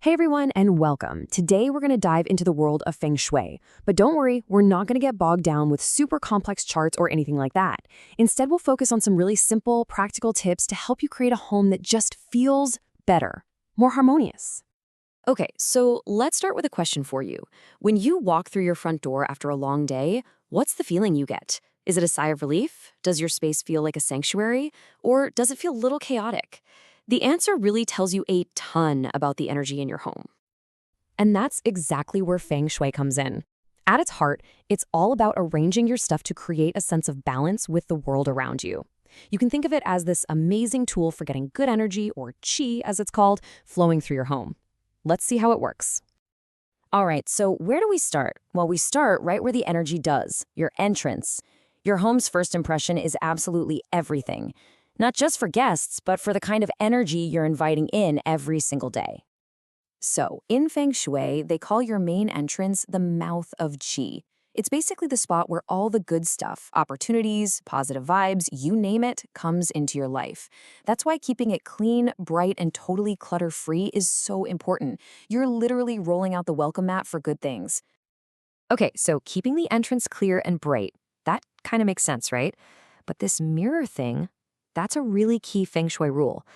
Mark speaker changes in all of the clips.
Speaker 1: Hey everyone, and welcome. Today we're going to dive into the world of Feng Shui. But don't worry, we're not going to get bogged down with super complex charts or anything like that. Instead, we'll focus on some really simple, practical tips to help you create a home that just feels better, more harmonious.
Speaker 2: Okay, so let's start with a question for you. When you walk through your front door after a long day, what's the feeling you get? Is it a sigh of relief? Does your space feel like a sanctuary? Or does it feel a little chaotic? The answer really tells you a ton about the energy in your home.
Speaker 1: And that's exactly where Feng Shui comes in. At its heart, it's all about arranging your stuff to create a sense of balance with the world around you. You can think of it as this amazing tool for getting good energy, or qi as it's called, flowing through your home. Let's see how it works.
Speaker 2: All right, so where do we start? Well, we start right where the energy does, your entrance. Your home's first impression is absolutely everything. Not just for guests, but for the kind of energy you're inviting in every single day. So, in Feng Shui, they call your main entrance the mouth of Qi. It's basically the spot where all the good stuff, opportunities, positive vibes, you name it, comes into your life. That's why keeping it clean, bright, and totally clutter-free is so important. You're literally rolling out the welcome mat for good things. Okay, so keeping the entrance clear and bright, that kind of makes sense, right? But this mirror thing, that's a really key Feng Shui rule.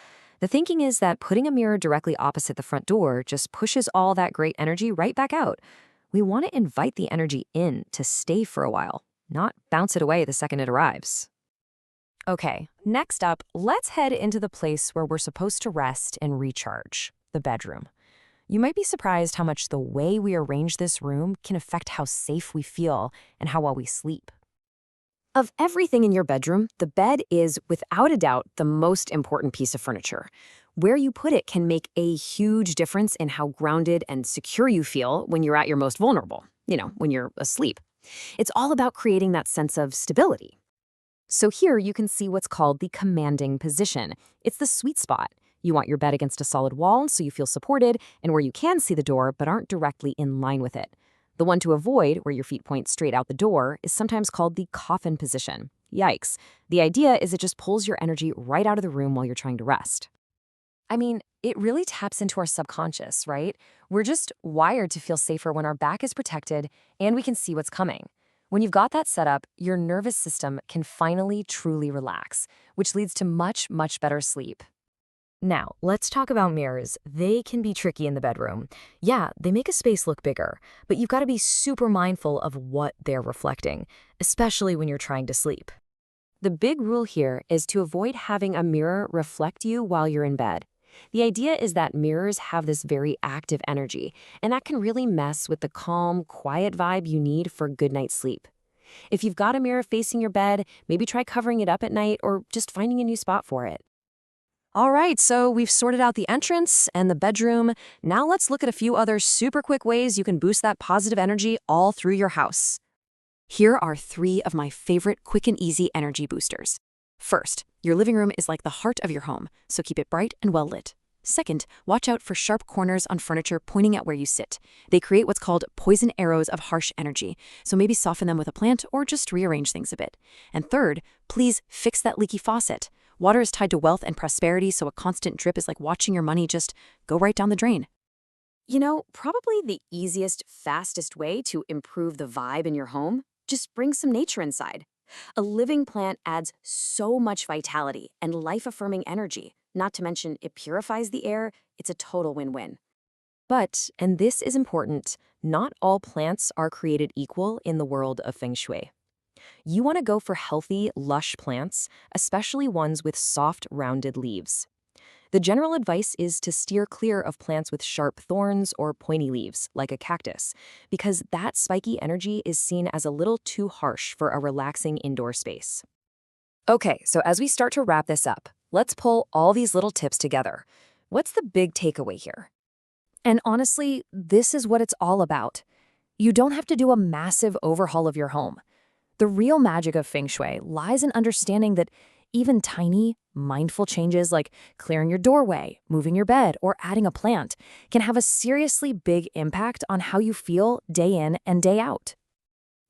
Speaker 2: The thinking is that putting a mirror directly opposite the front door just pushes all that great energy right back out. We want to invite the energy in to stay for a while, not bounce it away the second it arrives.
Speaker 1: Okay, next up, let's head into the place where we're supposed to rest and recharge, the bedroom. You might be surprised how much the way we arrange this room can affect how safe we feel and how well we sleep.
Speaker 2: Of everything in your bedroom, the bed is, without a doubt, the most important piece of furniture. Where you put it can make a huge difference in how grounded and secure you feel when you're at your most vulnerable, when you're asleep. It's all about creating that sense of stability. So here you can see what's called the commanding position. It's the sweet spot. You want your bed against a solid wall so you feel supported, and where you can see the door but aren't directly in line with it. The one to avoid, where your feet point straight out the door, is sometimes called the coffin position. Yikes. The idea is it just pulls your energy right out of the room while you're trying to rest. I mean, it really taps into our subconscious, right? We're just wired to feel safer when our back is protected and we can see what's coming. When you've got that set up, your nervous system can finally truly relax, which leads to much, much better sleep.
Speaker 1: Now, let's talk about mirrors. They can be tricky in the bedroom. Yeah, they make a space look bigger, but you've got to be super mindful of what they're reflecting, especially when you're trying to sleep.
Speaker 2: The big rule here is to avoid having a mirror reflect you while you're in bed. The idea is that mirrors have this very active energy, and that can really mess with the calm, quiet vibe you need for a good night's sleep. If you've got a mirror facing your bed, maybe try covering it up at night or just finding a new spot for it. All right, so we've sorted out the entrance and the bedroom. Now let's look at a few other super quick ways you can boost that positive energy all through your house. Here are 3 of my favorite quick and easy energy boosters. First, your living room is like the heart of your home, so keep it bright and well lit. Second, watch out for sharp corners on furniture pointing at where you sit. They create what's called poison arrows of harsh energy, so maybe soften them with a plant or just rearrange things a bit. And third, please fix that leaky faucet. Water is tied to wealth and prosperity, so a constant drip is like watching your money just go right down the drain. Probably the easiest, fastest way to improve the vibe in your home, just bring some nature inside. A living plant adds so much vitality and life-affirming energy, not to mention it purifies the air. It's a total win-win. But, and this is important, not all plants are created equal in the world of Feng Shui. You want to go for healthy, lush plants, especially ones with soft, rounded leaves. The general advice is to steer clear of plants with sharp thorns or pointy leaves, like a cactus, because that spiky energy is seen as a little too harsh for a relaxing indoor space. Okay, so as we start to wrap this up, let's pull all these little tips together. What's the big takeaway here? And honestly, this is what it's all about. You don't have to do a massive overhaul of your home. The real magic of Feng Shui lies in understanding that even tiny, mindful changes like clearing your doorway, moving your bed, or adding a plant can have a seriously big impact on how you feel day in and day out.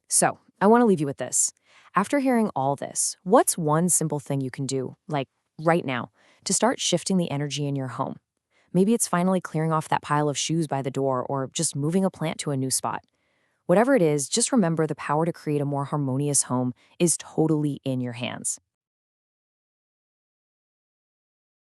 Speaker 2: So, I want to leave you with this. After hearing all this, what's one simple thing you can do, like right now, to start shifting the energy in your home?
Speaker 1: Maybe it's finally clearing off that pile of shoes by the door or just moving a plant to a new spot. Whatever it is, just remember the power to create a more harmonious home is totally in your hands.